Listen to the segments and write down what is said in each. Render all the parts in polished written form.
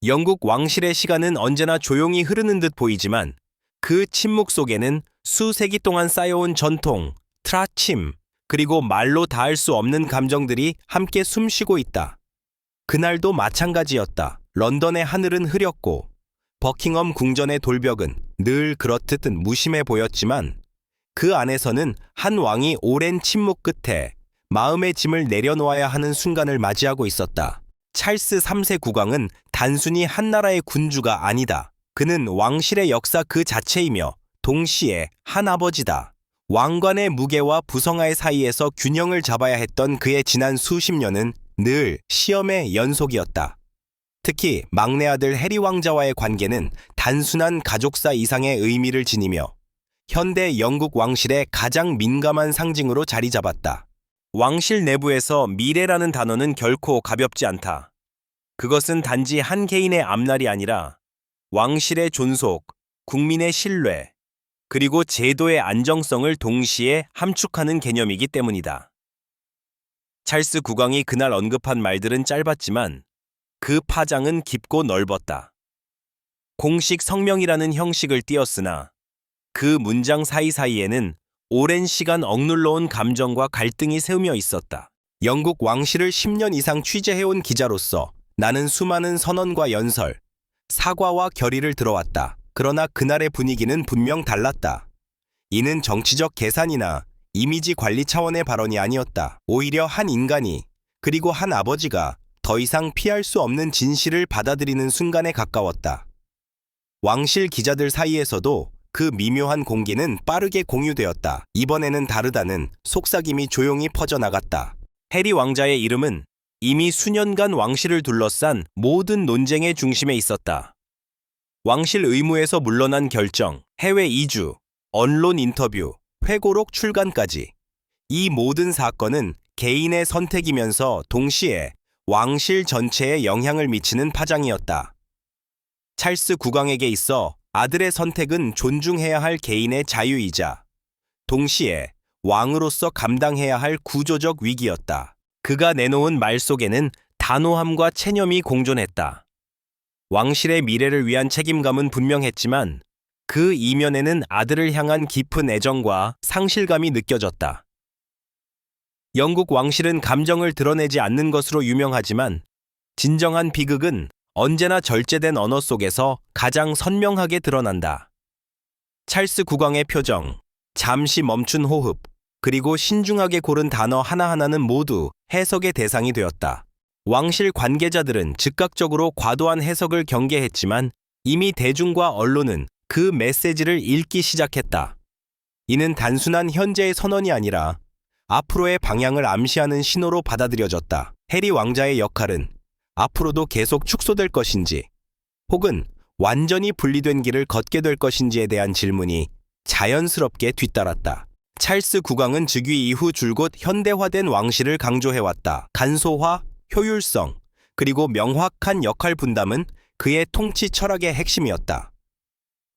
영국 왕실의 시간은 언제나 조용히 흐르는 듯 보이지만 그 침묵 속에는 수세기 동안 쌓여온 전통, 트라침, 그리고 말로 닿을 수 없는 감정들이 함께 숨쉬고 있다. 그날도 마찬가지였다. 런던의 하늘은 흐렸고 버킹엄 궁전의 돌벽은 늘 그렇듯 무심해 보였지만 그 안에서는 한 왕이 오랜 침묵 끝에 마음의 짐을 내려놓아야 하는 순간을 맞이하고 있었다. 찰스 3세 국왕은 단순히 한 나라의 군주가 아니다. 그는 왕실의 역사 그 자체이며 동시에 한 아버지다. 왕관의 무게와 부성화의 사이에서 균형을 잡아야 했던 그의 지난 수십 년은 늘 시험의 연속이었다. 특히 막내 아들 해리 왕자와의 관계는 단순한 가족사 이상의 의미를 지니며 현대 영국 왕실의 가장 민감한 상징으로 자리 잡았다. 왕실 내부에서 미래라는 단어는 결코 가볍지 않다. 그것은 단지 한 개인의 앞날이 아니라 왕실의 존속, 국민의 신뢰, 그리고 제도의 안정성을 동시에 함축하는 개념이기 때문이다. 찰스 국왕이 그날 언급한 말들은 짧았지만 그 파장은 깊고 넓었다. 공식 성명이라는 형식을 띄었으나 그 문장 사이사이에는 오랜 시간 억눌러온 감정과 갈등이 새우며 있었다. 영국 왕실을 10년 이상 취재해온 기자로서 나는 수많은 선언과 연설, 사과와 결의를 들어왔다. 그러나 그날의 분위기는 분명 달랐다. 이는 정치적 계산이나 이미지 관리 차원의 발언이 아니었다. 오히려 한 인간이, 그리고 한 아버지가 더 이상 피할 수 없는 진실을 받아들이는 순간에 가까웠다. 왕실 기자들 사이에서도 그 미묘한 공기는 빠르게 공유되었다. 이번에는 다르다는 속삭임이 조용히 퍼져나갔다. 해리 왕자의 이름은 이미 수년간 왕실을 둘러싼 모든 논쟁의 중심에 있었다. 왕실 의무에서 물러난 결정, 해외 이주, 언론 인터뷰, 회고록 출간까지 이 모든 사건은 개인의 선택이면서 동시에 왕실 전체에 영향을 미치는 파장이었다. 찰스 국왕에게 있어 아들의 선택은 존중해야 할 개인의 자유이자 동시에 왕으로서 감당해야 할 구조적 위기였다. 그가 내놓은 말 속에는 단호함과 체념이 공존했다. 왕실의 미래를 위한 책임감은 분명했지만 그 이면에는 아들을 향한 깊은 애정과 상실감이 느껴졌다. 영국 왕실은 감정을 드러내지 않는 것으로 유명하지만 진정한 비극은 언제나 절제된 언어 속에서 가장 선명하게 드러난다. 찰스 국왕의 표정, 잠시 멈춘 호흡, 그리고 신중하게 고른 단어 하나하나는 모두 해석의 대상이 되었다. 왕실 관계자들은 즉각적으로 과도한 해석을 경계했지만 이미 대중과 언론은 그 메시지를 읽기 시작했다. 이는 단순한 현재의 선언이 아니라 앞으로의 방향을 암시하는 신호로 받아들여졌다. 해리 왕자의 역할은 앞으로도 계속 축소될 것인지 혹은 완전히 분리된 길을 걷게 될 것인지에 대한 질문이 자연스럽게 뒤따랐다. 찰스 국왕은 즉위 이후 줄곧 현대화된 왕실을 강조해왔다. 간소화, 효율성, 그리고 명확한 역할 분담은 그의 통치 철학의 핵심이었다.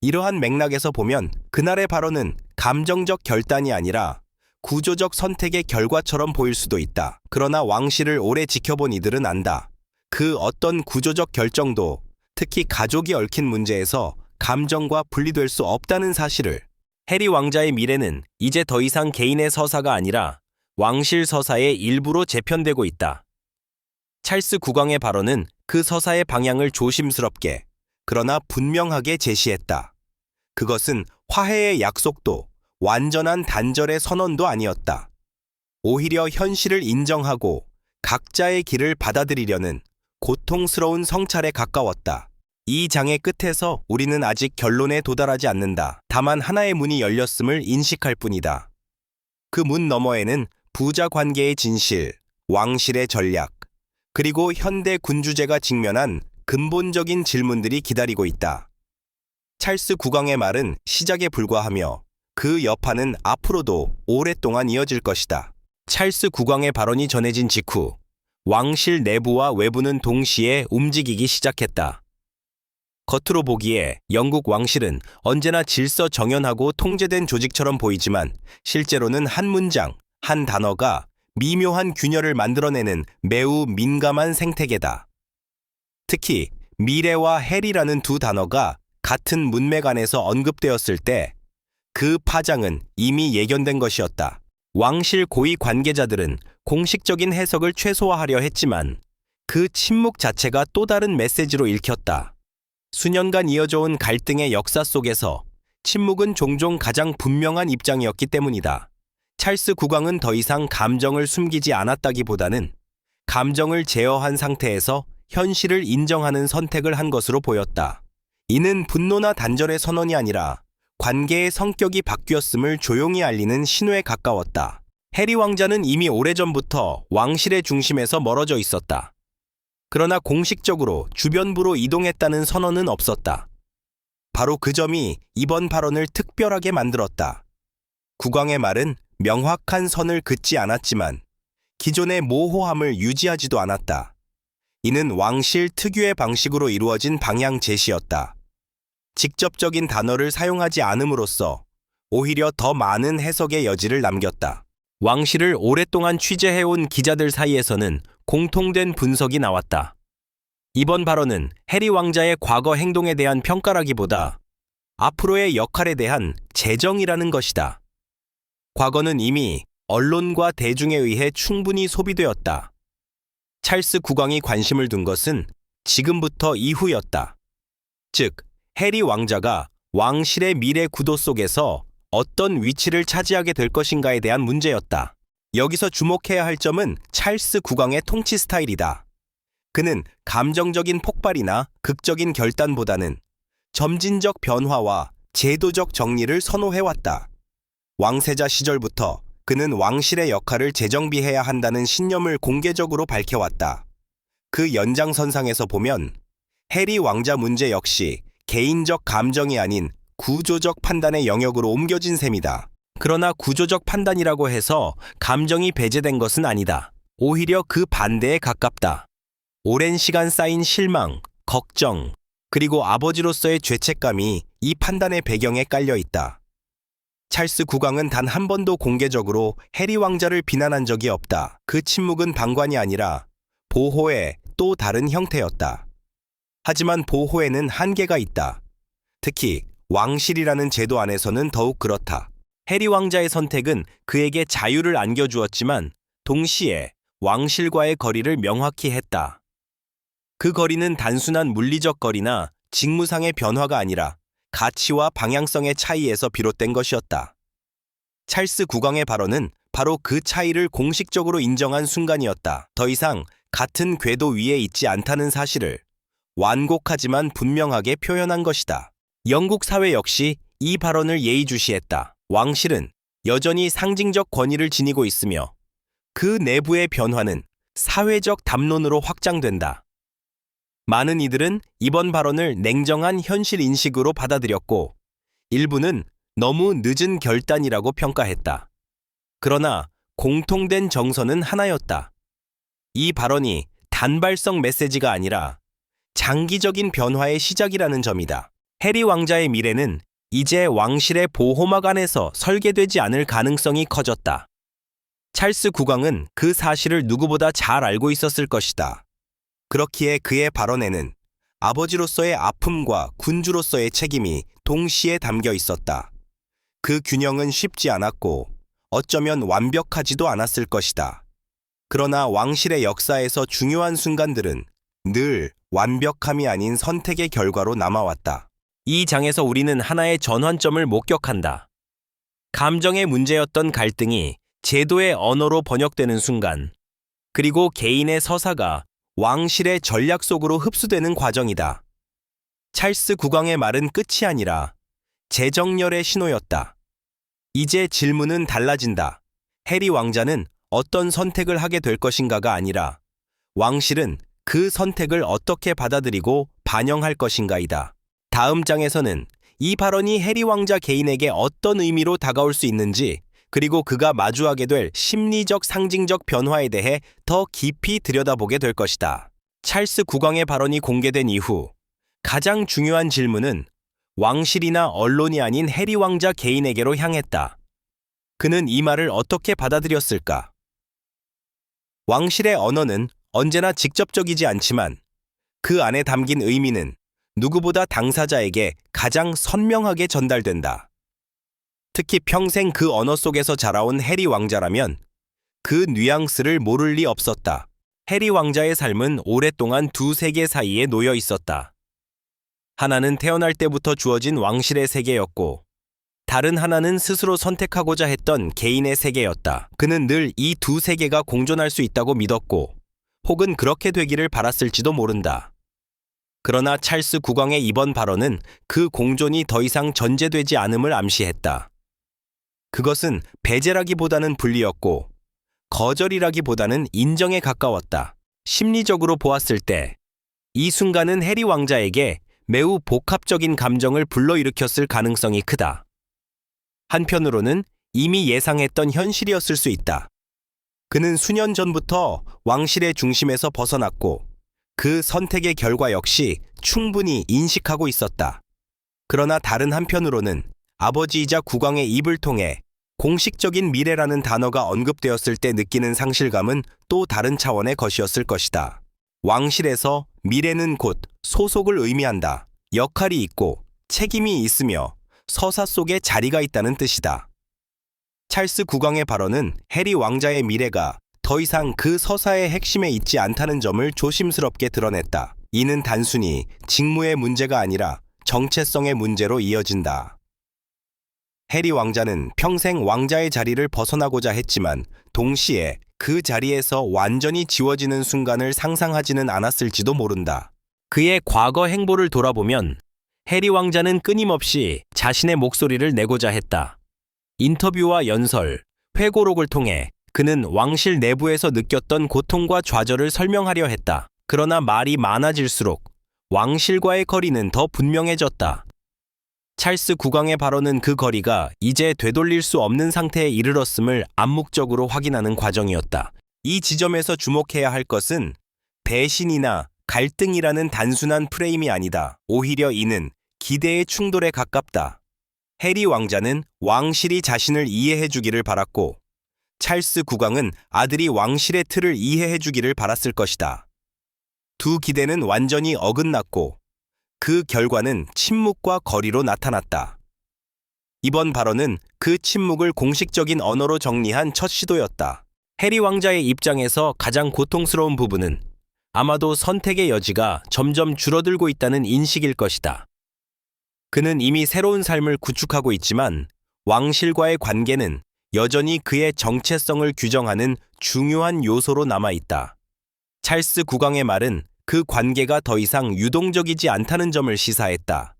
이러한 맥락에서 보면 그날의 발언은 감정적 결단이 아니라 구조적 선택의 결과처럼 보일 수도 있다. 그러나 왕실을 오래 지켜본 이들은 안다. 그 어떤 구조적 결정도 특히 가족이 얽힌 문제에서 감정과 분리될 수 없다는 사실을. 해리 왕자의 미래는 이제 더 이상 개인의 서사가 아니라 왕실 서사의 일부로 재편되고 있다. 찰스 국왕의 발언은 그 서사의 방향을 조심스럽게 그러나 분명하게 제시했다. 그것은 화해의 약속도 완전한 단절의 선언도 아니었다. 오히려 현실을 인정하고 각자의 길을 받아들이려는 고통스러운 성찰에 가까웠다. 이 장의 끝에서 우리는 아직 결론에 도달하지 않는다. 다만 하나의 문이 열렸음을 인식할 뿐이다. 그 문 너머에는 부자 관계의 진실, 왕실의 전략, 그리고 현대 군주제가 직면한 근본적인 질문들이 기다리고 있다. 찰스 국왕의 말은 시작에 불과하며 그 여파는 앞으로도 오랫동안 이어질 것이다. 찰스 국왕의 발언이 전해진 직후 왕실 내부와 외부는 동시에 움직이기 시작했다. 겉으로 보기에 영국 왕실은 언제나 질서정연하고 통제된 조직처럼 보이지만 실제로는 한 문장, 한 단어가 미묘한 균열을 만들어내는 매우 민감한 생태계다. 특히 미래와 해리라는 두 단어가 같은 문맥 안에서 언급되었을 때 그 파장은 이미 예견된 것이었다. 왕실 고위 관계자들은 공식적인 해석을 최소화하려 했지만 그 침묵 자체가 또 다른 메시지로 읽혔다. 수년간 이어져 온 갈등의 역사 속에서 침묵은 종종 가장 분명한 입장이었기 때문이다. 찰스 국왕은 더 이상 감정을 숨기지 않았다기보다는 감정을 제어한 상태에서 현실을 인정하는 선택을 한 것으로 보였다. 이는 분노나 단절의 선언이 아니라 관계의 성격이 바뀌었음을 조용히 알리는 신호에 가까웠다. 해리 왕자는 이미 오래전부터 왕실의 중심에서 멀어져 있었다. 그러나 공식적으로 주변부로 이동했다는 선언은 없었다. 바로 그 점이 이번 발언을 특별하게 만들었다. 국왕의 말은 명확한 선을 긋지 않았지만 기존의 모호함을 유지하지도 않았다. 이는 왕실 특유의 방식으로 이루어진 방향 제시였다. 직접적인 단어를 사용하지 않음으로써 오히려 더 많은 해석의 여지를 남겼다. 왕실을 오랫동안 취재해온 기자들 사이에서는 공통된 분석이 나왔다. 이번 발언은 해리 왕자의 과거 행동에 대한 평가라기보다 앞으로의 역할에 대한 재정이라는 것이다. 과거는 이미 언론과 대중에 의해 충분히 소비되었다. 찰스 국왕이 관심을 둔 것은 지금부터 이후였다. 즉, 해리 왕자가 왕실의 미래 구도 속에서 어떤 위치를 차지하게 될 것인가에 대한 문제였다. 여기서 주목해야 할 점은 찰스 국왕의 통치 스타일이다. 그는 감정적인 폭발이나 극적인 결단보다는 점진적 변화와 제도적 정리를 선호해왔다. 왕세자 시절부터 그는 왕실의 역할을 재정비해야 한다는 신념을 공개적으로 밝혀왔다. 그 연장선상에서 보면 해리 왕자 문제 역시 개인적 감정이 아닌 구조적 판단의 영역으로 옮겨진 셈이다. 그러나 구조적 판단이라고 해서 감정이 배제된 것은 아니다. 오히려 그 반대에 가깝다. 오랜 시간 쌓인 실망, 걱정, 그리고 아버지로서의 죄책감이 이 판단의 배경에 깔려 있다. 찰스 국왕은 단 한 번도 공개적으로 해리 왕자를 비난한 적이 없다. 그 침묵은 방관이 아니라 보호의 또 다른 형태였다. 하지만 보호에는 한계가 있다. 특히 왕실이라는 제도 안에서는 더욱 그렇다. 해리 왕자의 선택은 그에게 자유를 안겨주었지만 동시에 왕실과의 거리를 명확히 했다. 그 거리는 단순한 물리적 거리나 직무상의 변화가 아니라 가치와 방향성의 차이에서 비롯된 것이었다. 찰스 국왕의 발언은 바로 그 차이를 공식적으로 인정한 순간이었다. 더 이상 같은 궤도 위에 있지 않다는 사실을 완곡하지만 분명하게 표현한 것이다. 영국 사회 역시 이 발언을 예의주시했다. 왕실은 여전히 상징적 권위를 지니고 있으며 그 내부의 변화는 사회적 담론으로 확장된다. 많은 이들은 이번 발언을 냉정한 현실 인식으로 받아들였고 일부는 너무 늦은 결단이라고 평가했다. 그러나 공통된 정서는 하나였다. 이 발언이 단발성 메시지가 아니라 장기적인 변화의 시작이라는 점이다. 해리 왕자의 미래는 이제 왕실의 보호막 안에서 설계되지 않을 가능성이 커졌다. 찰스 국왕은 그 사실을 누구보다 잘 알고 있었을 것이다. 그렇기에 그의 발언에는 아버지로서의 아픔과 군주로서의 책임이 동시에 담겨 있었다. 그 균형은 쉽지 않았고 어쩌면 완벽하지도 않았을 것이다. 그러나 왕실의 역사에서 중요한 순간들은 늘 완벽함이 아닌 선택의 결과로 남아왔다. 이 장에서 우리는 하나의 전환점을 목격한다. 감정의 문제였던 갈등이 제도의 언어로 번역되는 순간, 그리고 개인의 서사가 왕실의 전략 속으로 흡수되는 과정이다. 찰스 국왕의 말은 끝이 아니라 재정렬의 신호였다. 이제 질문은 달라진다. 해리 왕자는 어떤 선택을 하게 될 것인가가 아니라 왕실은 그 선택을 어떻게 받아들이고 반영할 것인가이다. 다음 장에서는 이 발언이 해리 왕자 개인에게 어떤 의미로 다가올 수 있는지, 그리고 그가 마주하게 될 심리적 상징적 변화에 대해 더 깊이 들여다보게 될 것이다. 찰스 국왕의 발언이 공개된 이후 가장 중요한 질문은 왕실이나 언론이 아닌 해리 왕자 개인에게로 향했다. 그는 이 말을 어떻게 받아들였을까? 왕실의 언어는 언제나 직접적이지 않지만 그 안에 담긴 의미는 누구보다 당사자에게 가장 선명하게 전달된다. 특히 평생 그 언어 속에서 자라온 해리 왕자라면 그 뉘앙스를 모를 리 없었다. 해리 왕자의 삶은 오랫동안 두 세계 사이에 놓여 있었다. 하나는 태어날 때부터 주어진 왕실의 세계였고, 다른 하나는 스스로 선택하고자 했던 개인의 세계였다. 그는 늘 이 두 세계가 공존할 수 있다고 믿었고, 혹은 그렇게 되기를 바랐을지도 모른다. 그러나 찰스 국왕의 이번 발언은 그 공존이 더 이상 전제되지 않음을 암시했다. 그것은 배제라기보다는 분리였고, 거절이라기보다는 인정에 가까웠다. 심리적으로 보았을 때, 이 순간은 해리 왕자에게 매우 복합적인 감정을 불러일으켰을 가능성이 크다. 한편으로는 이미 예상했던 현실이었을 수 있다. 그는 수년 전부터 왕실의 중심에서 벗어났고, 그 선택의 결과 역시 충분히 인식하고 있었다. 그러나 다른 한편으로는 아버지이자 국왕의 입을 통해 공식적인 미래라는 단어가 언급되었을 때 느끼는 상실감은 또 다른 차원의 것이었을 것이다. 왕실에서 미래는 곧 소속을 의미한다. 역할이 있고 책임이 있으며 서사 속에 자리가 있다는 뜻이다. 찰스 국왕의 발언은 해리 왕자의 미래가 더 이상 그 서사의 핵심에 있지 않다는 점을 조심스럽게 드러냈다. 이는 단순히 직무의 문제가 아니라 정체성의 문제로 이어진다. 해리 왕자는 평생 왕자의 자리를 벗어나고자 했지만 동시에 그 자리에서 완전히 지워지는 순간을 상상하지는 않았을지도 모른다. 그의 과거 행보를 돌아보면 해리 왕자는 끊임없이 자신의 목소리를 내고자 했다. 인터뷰와 연설, 회고록을 통해 그는 왕실 내부에서 느꼈던 고통과 좌절을 설명하려 했다. 그러나 말이 많아질수록 왕실과의 거리는 더 분명해졌다. 찰스 국왕의 발언은 그 거리가 이제 되돌릴 수 없는 상태에 이르렀음을 암묵적으로 확인하는 과정이었다. 이 지점에서 주목해야 할 것은 배신이나 갈등이라는 단순한 프레임이 아니다. 오히려 이는 기대의 충돌에 가깝다. 해리 왕자는 왕실이 자신을 이해해 주기를 바랐고, 찰스 국왕은 아들이 왕실의 틀을 이해해 주기를 바랐을 것이다. 두 기대는 완전히 어긋났고, 그 결과는 침묵과 거리로 나타났다. 이번 발언은 그 침묵을 공식적인 언어로 정리한 첫 시도였다. 해리 왕자의 입장에서 가장 고통스러운 부분은 아마도 선택의 여지가 점점 줄어들고 있다는 인식일 것이다. 그는 이미 새로운 삶을 구축하고 있지만 왕실과의 관계는 여전히 그의 정체성을 규정하는 중요한 요소로 남아있다. 찰스 국왕의 말은 그 관계가 더 이상 유동적이지 않다는 점을 시사했다.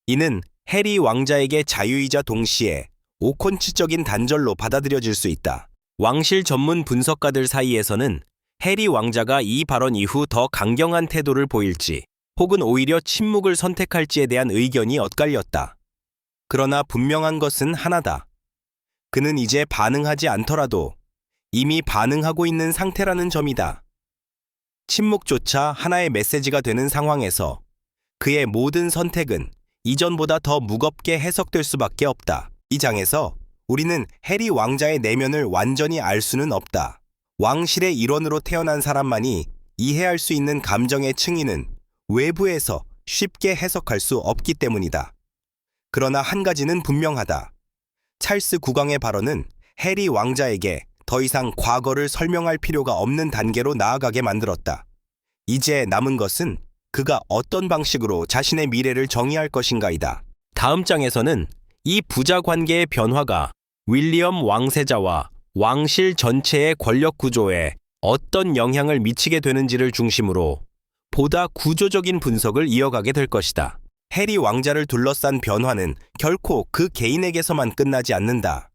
이는 해리 왕자에게 자유이자 동시에 오콘치적인 단절로 받아들여질 수 있다. 왕실 전문 분석가들 사이에서는 해리 왕자가 이 발언 이후 더 강경한 태도를 보일지 혹은 오히려 침묵을 선택할지에 대한 의견이 엇갈렸다. 그러나 분명한 것은 하나다. 그는 이제 반응하지 않더라도 이미 반응하고 있는 상태라는 점이다. 침묵조차 하나의 메시지가 되는 상황에서 그의 모든 선택은 이전보다 더 무겁게 해석될 수밖에 없다. 이 장에서 우리는 해리 왕자의 내면을 완전히 알 수는 없다. 왕실의 일원으로 태어난 사람만이 이해할 수 있는 감정의 층위는 외부에서 쉽게 해석할 수 없기 때문이다. 그러나 한 가지는 분명하다. 찰스 국왕의 발언은 해리 왕자에게 더 이상 과거를 설명할 필요가 없는 단계로 나아가게 만들었다. 이제 남은 것은 그가 어떤 방식으로 자신의 미래를 정의할 것인가이다. 다음 장에서는 이 부자 관계의 변화가 윌리엄 왕세자와 왕실 전체의 권력 구조에 어떤 영향을 미치게 되는지를 중심으로 보다 구조적인 분석을 이어가게 될 것이다. 해리 왕자를 둘러싼 변화는 결코 그 개인에게서만 끝나지 않는다.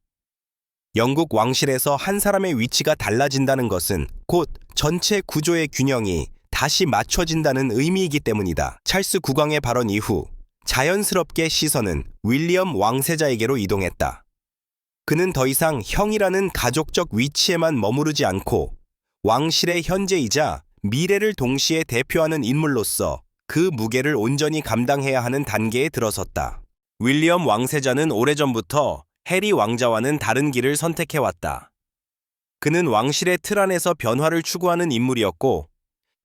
영국 왕실에서 한 사람의 위치가 달라진다는 것은 곧 전체 구조의 균형이 다시 맞춰진다는 의미이기 때문이다. 찰스 국왕의 발언 이후 자연스럽게 시선은 윌리엄 왕세자에게로 이동했다. 그는 더 이상 형이라는 가족적 위치에만 머무르지 않고 왕실의 현재이자 미래를 동시에 대표하는 인물로서 그 무게를 온전히 감당해야 하는 단계에 들어섰다. 윌리엄 왕세자는 오래전부터 해리 왕자와는 다른 길을 선택해왔다. 그는 왕실의 틀 안에서 변화를 추구하는 인물이었고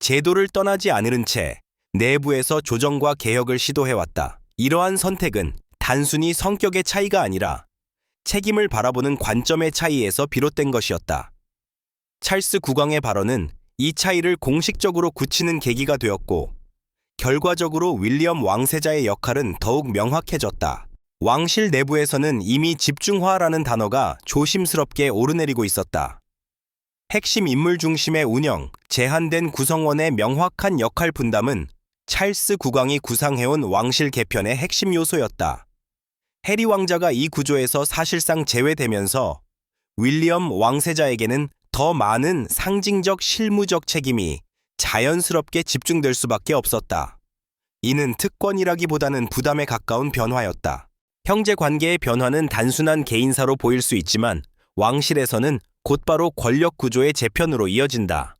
제도를 떠나지 않으른 채 내부에서 조정과 개혁을 시도해왔다. 이러한 선택은 단순히 성격의 차이가 아니라 책임을 바라보는 관점의 차이에서 비롯된 것이었다. 찰스 국왕의 발언은 이 차이를 공식적으로 굳히는 계기가 되었고, 결과적으로 윌리엄 왕세자의 역할은 더욱 명확해졌다. 왕실 내부에서는 이미 집중화라는 단어가 조심스럽게 오르내리고 있었다. 핵심 인물 중심의 운영, 제한된 구성원의 명확한 역할 분담은 찰스 국왕이 구상해온 왕실 개편의 핵심 요소였다. 해리 왕자가 이 구조에서 사실상 제외되면서 윌리엄 왕세자에게는 더 많은 상징적 실무적 책임이 자연스럽게 집중될 수밖에 없었다. 이는 특권이라기보다는 부담에 가까운 변화였다. 형제 관계의 변화는 단순한 개인사로 보일 수 있지만 왕실에서는 곧바로 권력 구조의 재편으로 이어진다.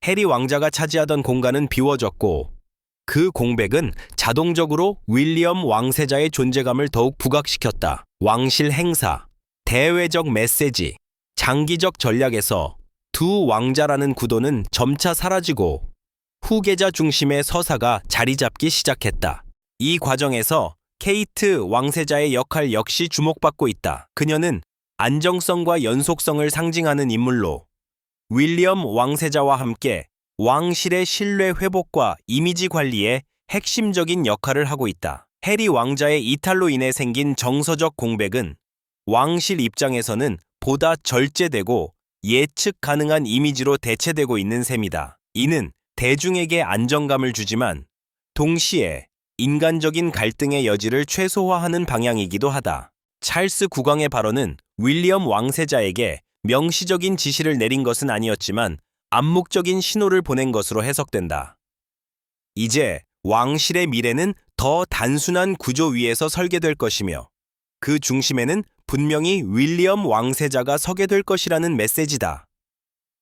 해리 왕자가 차지하던 공간은 비워졌고, 그 공백은 자동적으로 윌리엄 왕세자의 존재감을 더욱 부각시켰다. 왕실 행사, 대외적 메시지, 장기적 전략에서 두 왕자라는 구도는 점차 사라지고 후계자 중심의 서사가 자리 잡기 시작했다. 이 과정에서 케이트 왕세자의 역할 역시 주목받고 있다. 그녀는 안정성과 연속성을 상징하는 인물로 윌리엄 왕세자와 함께 왕실의 신뢰 회복과 이미지 관리에 핵심적인 역할을 하고 있다. 해리 왕자의 이탈로 인해 생긴 정서적 공백은 왕실 입장에서는 보다 절제되고 예측 가능한 이미지로 대체되고 있는 셈이다. 이는 대중에게 안정감을 주지만 동시에 인간적인 갈등의 여지를 최소화하는 방향이기도 하다. 찰스 국왕의 발언은 윌리엄 왕세자에게 명시적인 지시를 내린 것은 아니었지만 암묵적인 신호를 보낸 것으로 해석된다. 이제 왕실의 미래는 더 단순한 구조 위에서 설계될 것이며 그 중심에는 분명히 윌리엄 왕세자가 서게 될 것이라는 메시지다.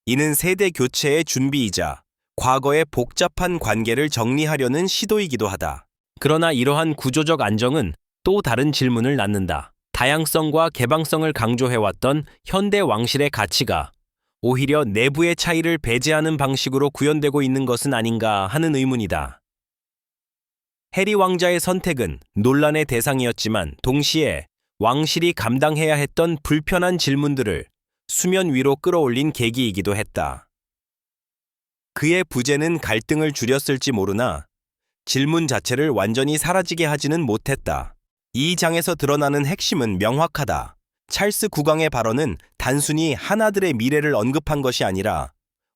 이는 세대 교체의 준비이자 과거의 복잡한 관계를 정리하려는 시도이기도 하다. 그러나 이러한 구조적 안정은 또 다른 질문을 낳는다. 다양성과 개방성을 강조해왔던 현대 왕실의 가치가 오히려 내부의 차이를 배제하는 방식으로 구현되고 있는 것은 아닌가 하는 의문이다. 해리 왕자의 선택은 논란의 대상이었지만 동시에 왕실이 감당해야 했던 불편한 질문들을 수면 위로 끌어올린 계기이기도 했다. 그의 부재는 갈등을 줄였을지 모르나 질문 자체를 완전히 사라지게 하지는 못했다. 이 장에서 드러나는 핵심은 명확하다. 찰스 국왕의 발언은 단순히 하나들의 미래를 언급한 것이 아니라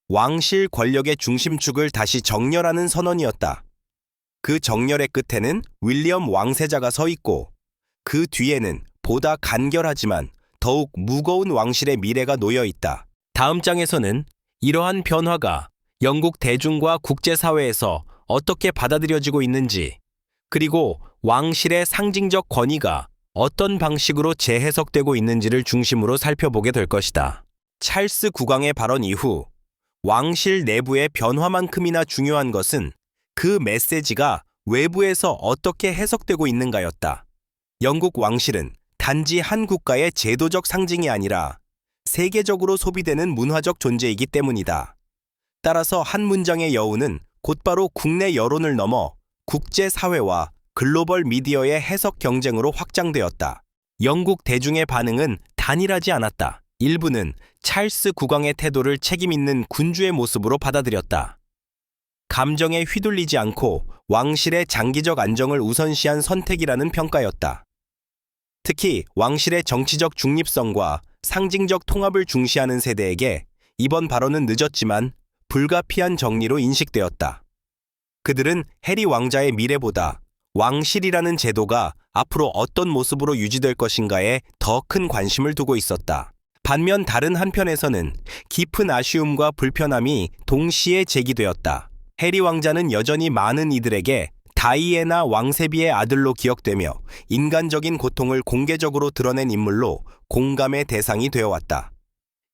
왕실 권력의 중심축을 다시 정렬하는 선언이었다. 그 정렬의 끝에는 윌리엄 왕세자가 서 있고 그 뒤에는 보다 간결하지만 더욱 무거운 왕실의 미래가 놓여 있다. 다음 장에서는 이러한 변화가 영국 대중과 국제사회에서 어떻게 받아들여지고 있는지, 그리고 왕실의 상징적 권위가 어떤 방식으로 재해석되고 있는지를 중심으로 살펴보게 될 것이다. 찰스 국왕의 발언 이후 왕실 내부의 변화만큼이나 중요한 것은 그 메시지가 외부에서 어떻게 해석되고 있는가였다. 영국 왕실은 단지 한 국가의 제도적 상징이 아니라 세계적으로 소비되는 문화적 존재이기 때문이다. 따라서 한 문장의 여운은 곧바로 국내 여론을 넘어 국제사회와 글로벌 미디어의 해석 경쟁으로 확장되었다. 영국 대중의 반응은 단일하지 않았다. 일부는 찰스 국왕의 태도를 책임있는 군주의 모습으로 받아들였다. 감정에 휘둘리지 않고 왕실의 장기적 안정을 우선시한 선택이라는 평가였다. 특히 왕실의 정치적 중립성과 상징적 통합을 중시하는 세대에게 이번 발언은 늦었지만 불가피한 정리로 인식되었다. 그들은 해리 왕자의 미래보다 왕실이라는 제도가 앞으로 어떤 모습으로 유지될 것인가에 더 큰 관심을 두고 있었다. 반면 다른 한편에서는 깊은 아쉬움과 불편함이 동시에 제기되었다. 해리 왕자는 여전히 많은 이들에게 다이애나 왕세비의 아들로 기억되며 인간적인 고통을 공개적으로 드러낸 인물로 공감의 대상이 되어왔다.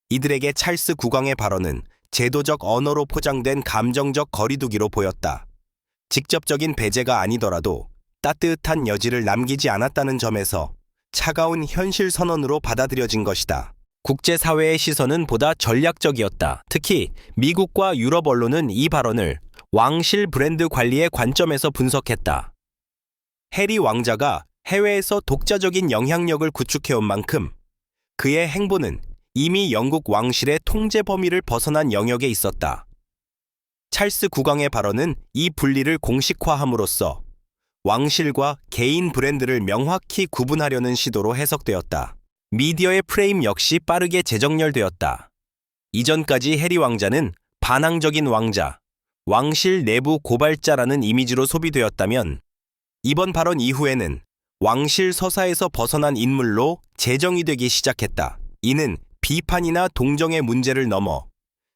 이들에게 찰스 국왕의 발언은 제도적 언어로 포장된 감정적 거리두기로 보였다. 직접적인 배제가 아니더라도 따뜻한 여지를 남기지 않았다는 점에서 차가운 현실 선언으로 받아들여진 것이다. 국제사회의 시선은 보다 전략적이었다. 특히 미국과 유럽 언론은 이 발언을 왕실 브랜드 관리의 관점에서 분석했다. 해리 왕자가 해외에서 독자적인 영향력을 구축해온 만큼 그의 행보는 이미 영국 왕실의 통제 범위를 벗어난 영역에 있었다. 찰스 국왕의 발언은 이 분리를 공식화함으로써 왕실과 개인 브랜드를 명확히 구분하려는 시도로 해석되었다. 미디어의 프레임 역시 빠르게 재정렬되었다. 이전까지 해리 왕자는 반항적인 왕자, 왕실 내부 고발자라는 이미지로 소비되었다면 이번 발언 이후에는 왕실 서사에서 벗어난 인물로 재정이 되기 시작했다. 이는 비판이나 동정의 문제를 넘어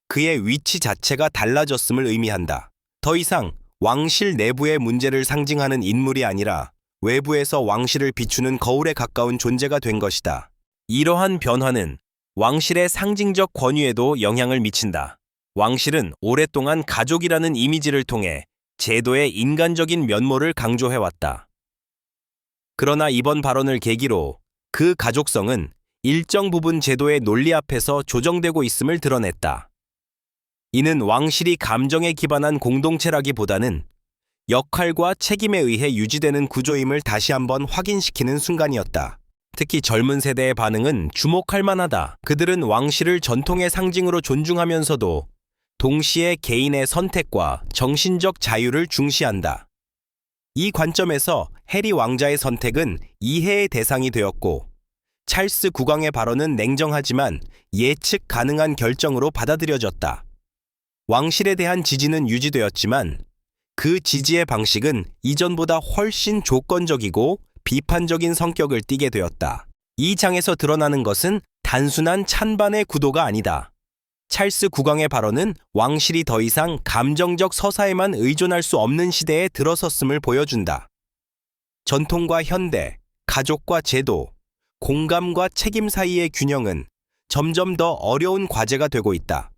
그의 위치 자체가 달라졌음을 의미한다. 더 이상 왕실 내부의 문제를 상징하는 인물이 아니라 외부에서 왕실을 비추는 거울에 가까운 존재가 된 것이다. 이러한 변화는 왕실의 상징적 권위에도 영향을 미친다. 왕실은 오랫동안 가족이라는 이미지를 통해 제도의 인간적인 면모를 강조해왔다. 그러나 이번 발언을 계기로 그 가족성은 일정 부분 제도의 논리 앞에서 조정되고 있음을 드러냈다. 이는 왕실이 감정에 기반한 공동체라기보다는 역할과 책임에 의해 유지되는 구조임을 다시 한번 확인시키는 순간이었다. 특히 젊은 세대의 반응은 주목할 만하다. 그들은 왕실을 전통의 상징으로 존중하면서도 동시에 개인의 선택과 정신적 자유를 중시한다. 이 관점에서 해리 왕자의 선택은 이해의 대상이 되었고, 찰스 국왕의 발언은 냉정하지만 예측 가능한 결정으로 받아들여졌다. 왕실에 대한 지지는 유지되었지만 그 지지의 방식은 이전보다 훨씬 조건적이고 비판적인 성격을 띠게 되었다. 이 장에서 드러나는 것은 단순한 찬반의 구도가 아니다. 찰스 국왕의 발언은 왕실이 더 이상 감정적 서사에만 의존할 수 없는 시대에 들어섰음을 보여준다. 전통과 현대, 가족과 제도, 공감과 책임 사이의 균형은 점점 더 어려운 과제가 되고 있다.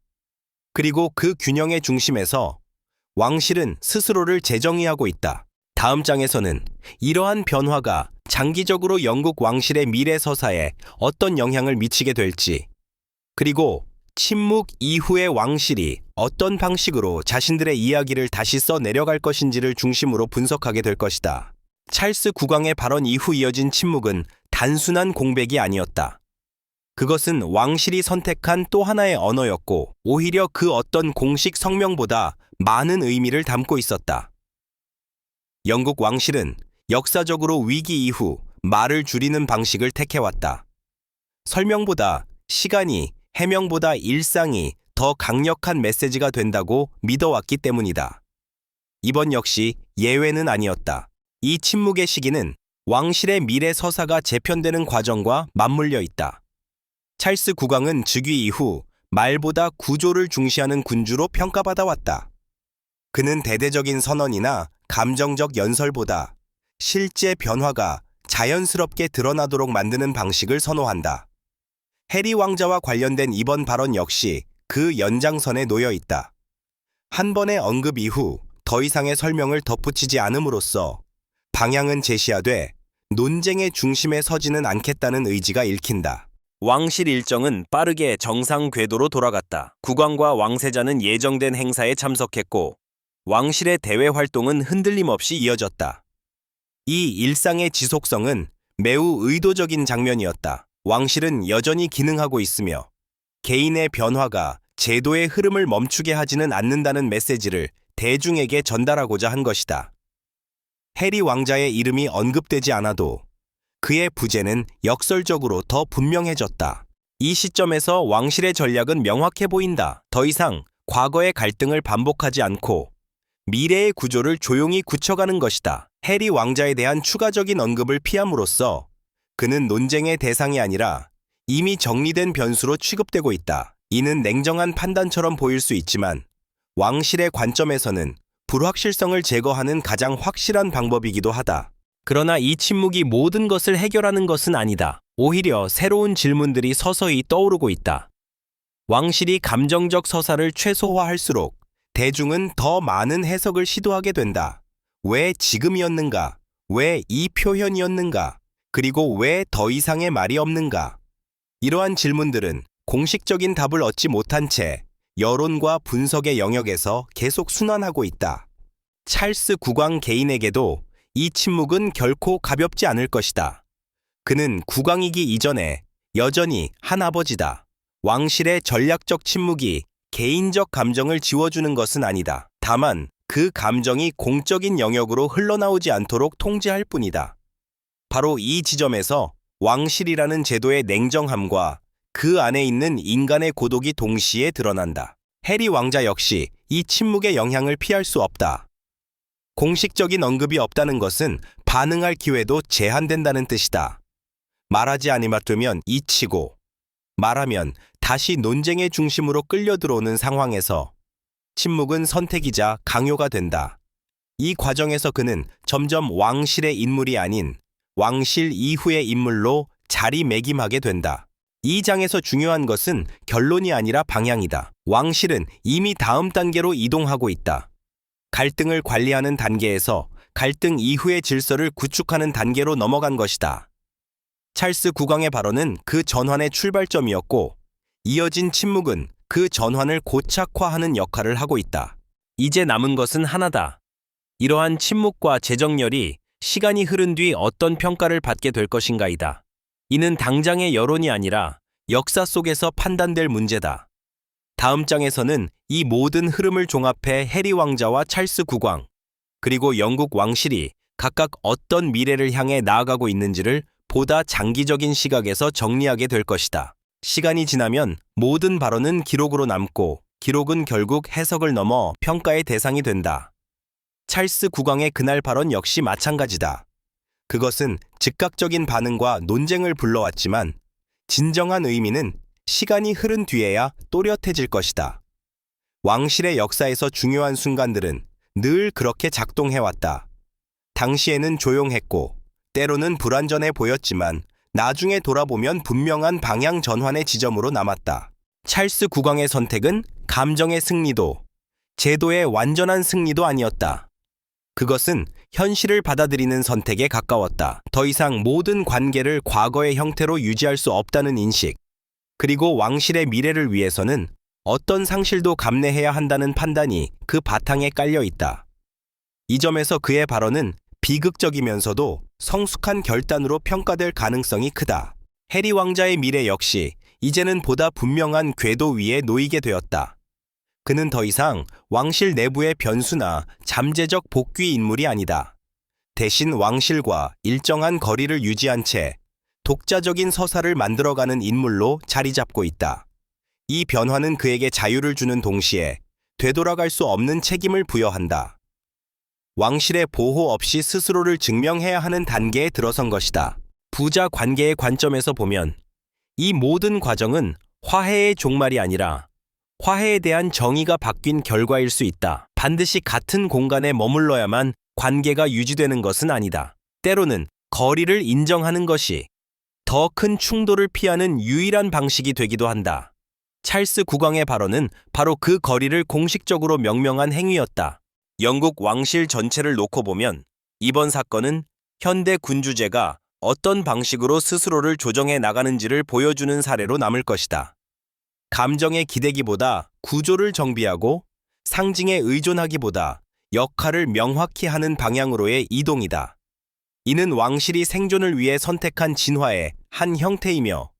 그리고 그 균형의 중심에서 왕실은 스스로를 재정의하고 있다. 다음 장에서는 이러한 변화가 장기적으로 영국 왕실의 미래 서사에 어떤 영향을 미치게 될지, 그리고 침묵 이후의 왕실이 어떤 방식으로 자신들의 이야기를 다시 써 내려갈 것인지를 중심으로 분석하게 될 것이다. 찰스 국왕의 발언 이후 이어진 침묵은 단순한 공백이 아니었다. 그것은 왕실이 선택한 또 하나의 언어였고, 오히려 그 어떤 공식 성명보다 많은 의미를 담고 있었다. 영국 왕실은 역사적으로 위기 이후 말을 줄이는 방식을 택해왔다. 설명보다 시간이, 해명보다 일상이 더 강력한 메시지가 된다고 믿어왔기 때문이다. 이번 역시 예외는 아니었다. 이 침묵의 시기는 왕실의 미래 서사가 재편되는 과정과 맞물려 있다. 찰스 국왕은 즉위 이후 말보다 구조를 중시하는 군주로 평가받아 왔다. 그는 대대적인 선언이나 감정적 연설보다 실제 변화가 자연스럽게 드러나도록 만드는 방식을 선호한다. 해리 왕자와 관련된 이번 발언 역시 그 연장선에 놓여 있다. 한 번의 언급 이후 더 이상의 설명을 덧붙이지 않음으로써 방향은 제시하되 논쟁의 중심에 서지는 않겠다는 의지가 읽힌다. 왕실 일정은 빠르게 정상 궤도로 돌아갔다. 국왕과 왕세자는 예정된 행사에 참석했고, 왕실의 대외 활동은 흔들림 없이 이어졌다. 이 일상의 지속성은 매우 의도적인 장면이었다. 왕실은 여전히 기능하고 있으며 개인의 변화가 제도의 흐름을 멈추게 하지는 않는다는 메시지를 대중에게 전달하고자 한 것이다. 해리 왕자의 이름이 언급되지 않아도 그의 부재는 역설적으로 더 분명해졌다. 이 시점에서 왕실의 전략은 명확해 보인다. 더 이상 과거의 갈등을 반복하지 않고 미래의 구조를 조용히 굳혀가는 것이다. 해리 왕자에 대한 추가적인 언급을 피함으로써 그는 논쟁의 대상이 아니라 이미 정리된 변수로 취급되고 있다. 이는 냉정한 판단처럼 보일 수 있지만 왕실의 관점에서는 불확실성을 제거하는 가장 확실한 방법이기도 하다. 그러나 이 침묵이 모든 것을 해결하는 것은 아니다. 오히려 새로운 질문들이 서서히 떠오르고 있다. 왕실이 감정적 서사를 최소화할수록 대중은 더 많은 해석을 시도하게 된다. 왜 지금이었는가? 왜 이 표현이었는가? 그리고 왜 더 이상의 말이 없는가? 이러한 질문들은 공식적인 답을 얻지 못한 채 여론과 분석의 영역에서 계속 순환하고 있다. 찰스 국왕 개인에게도 이 침묵은 결코 가볍지 않을 것이다. 그는 국왕이기 이전에 여전히 한 아버지다. 왕실의 전략적 침묵이 개인적 감정을 지워주는 것은 아니다. 다만 그 감정이 공적인 영역으로 흘러나오지 않도록 통제할 뿐이다. 바로 이 지점에서 왕실이라는 제도의 냉정함과 그 안에 있는 인간의 고독이 동시에 드러난다. 해리 왕자 역시 이 침묵의 영향을 피할 수 없다. 공식적인 언급이 없다는 것은 반응할 기회도 제한된다는 뜻이다. 말하지 않으면 잊히고, 말하면 다시 논쟁의 중심으로 끌려 들어오는 상황에서 침묵은 선택이자 강요가 된다. 이 과정에서 그는 점점 왕실의 인물이 아닌 왕실 이후의 인물로 자리매김하게 된다. 이 장에서 중요한 것은 결론이 아니라 방향이다. 왕실은 이미 다음 단계로 이동하고 있다. 갈등을 관리하는 단계에서 갈등 이후의 질서를 구축하는 단계로 넘어간 것이다. 찰스 국왕의 발언은 그 전환의 출발점이었고, 이어진 침묵은 그 전환을 고착화하는 역할을 하고 있다. 이제 남은 것은 하나다. 이러한 침묵과 재정렬이 시간이 흐른 뒤 어떤 평가를 받게 될 것인가이다. 이는 당장의 여론이 아니라 역사 속에서 판단될 문제다. 다음 장에서는 이 모든 흐름을 종합해 해리 왕자와 찰스 국왕, 그리고 영국 왕실이 각각 어떤 미래를 향해 나아가고 있는지를 보다 장기적인 시각에서 정리하게 될 것이다. 시간이 지나면 모든 발언은 기록으로 남고, 기록은 결국 해석을 넘어 평가의 대상이 된다. 찰스 국왕의 그날 발언 역시 마찬가지다. 그것은 즉각적인 반응과 논쟁을 불러왔지만 진정한 의미는 시간이 흐른 뒤에야 또렷해질 것이다. 왕실의 역사에서 중요한 순간들은 늘 그렇게 작동해왔다. 당시에는 조용했고 때로는 불완전해 보였지만 나중에 돌아보면 분명한 방향 전환의 지점으로 남았다. 찰스 국왕의 선택은 감정의 승리도, 제도의 완전한 승리도 아니었다. 그것은 현실을 받아들이는 선택에 가까웠다. 더 이상 모든 관계를 과거의 형태로 유지할 수 없다는 인식, 그리고 왕실의 미래를 위해서는 어떤 상실도 감내해야 한다는 판단이 그 바탕에 깔려 있다. 이 점에서 그의 발언은 비극적이면서도 성숙한 결단으로 평가될 가능성이 크다. 해리 왕자의 미래 역시 이제는 보다 분명한 궤도 위에 놓이게 되었다. 그는 더 이상 왕실 내부의 변수나 잠재적 복귀 인물이 아니다. 대신 왕실과 일정한 거리를 유지한 채 독자적인 서사를 만들어가는 인물로 자리 잡고 있다. 이 변화는 그에게 자유를 주는 동시에 되돌아갈 수 없는 책임을 부여한다. 왕실의 보호 없이 스스로를 증명해야 하는 단계에 들어선 것이다. 부자 관계의 관점에서 보면 이 모든 과정은 화해의 종말이 아니라 화해에 대한 정의가 바뀐 결과일 수 있다. 반드시 같은 공간에 머물러야만 관계가 유지되는 것은 아니다. 때로는 거리를 인정하는 것이 더 큰 충돌을 피하는 유일한 방식이 되기도 한다. 찰스 국왕의 발언은 바로 그 거리를 공식적으로 명명한 행위였다. 영국 왕실 전체를 놓고 보면 이번 사건은 현대 군주제가 어떤 방식으로 스스로를 조정해 나가는지를 보여주는 사례로 남을 것이다. 감정에 기대기보다 구조를 정비하고 상징에 의존하기보다 역할을 명확히 하는 방향으로의 이동이다. 이는 왕실이 생존을 위해 선택한 진화의 한 형태이며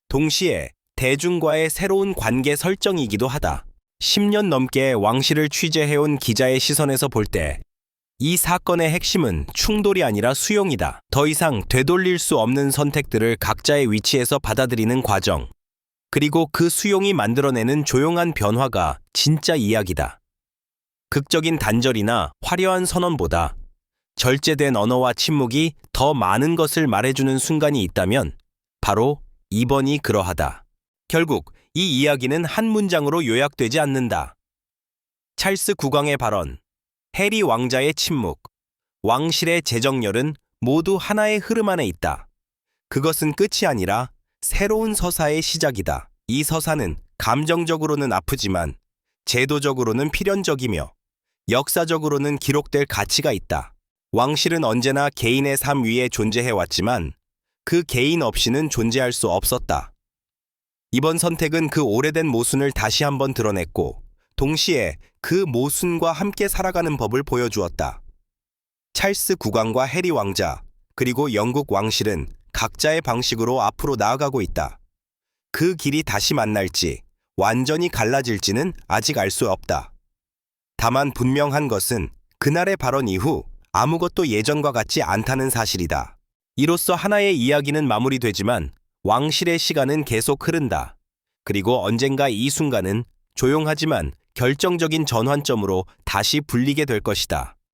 동시에 대중과의 새로운 관계 설정이기도 하다. 10년 넘게 왕실을 취재해온 기자의 시선에서 볼 때 이 사건의 핵심은 충돌이 아니라 수용이다. 더 이상 되돌릴 수 없는 선택들을 각자의 위치에서 받아들이는 과정, 그리고 그 수용이 만들어내는 조용한 변화가 진짜 이야기다. 극적인 단절이나 화려한 선언보다 절제된 언어와 침묵이 더 많은 것을 말해주는 순간이 있다면 바로 이번이 그러하다. 결국 이 이야기는 한 문장으로 요약되지 않는다. 찰스 국왕의 발언, 해리 왕자의 침묵, 왕실의 재정렬은 모두 하나의 흐름 안에 있다. 그것은 끝이 아니라 새로운 서사의 시작이다. 이 서사는 감정적으로는 아프지만 제도적으로는 필연적이며 역사적으로는 기록될 가치가 있다. 왕실은 언제나 개인의 삶 위에 존재해왔지만 그 개인 없이는 존재할 수 없었다. 이번 선택은 그 오래된 모순을 다시 한번 드러냈고, 동시에 그 모순과 함께 살아가는 법을 보여주었다. 찰스 국왕과 해리 왕자, 그리고 영국 왕실은 각자의 방식으로 앞으로 나아가고 있다. 그 길이 다시 만날지, 완전히 갈라질지는 아직 알 수 없다. 다만 분명한 것은 그날의 발언 이후 아무것도 예전과 같지 않다는 사실이다. 이로써 하나의 이야기는 마무리되지만 왕실의 시간은 계속 흐른다. 그리고 언젠가 이 순간은 조용하지만 결정적인 전환점으로 다시 불리게 될 것이다.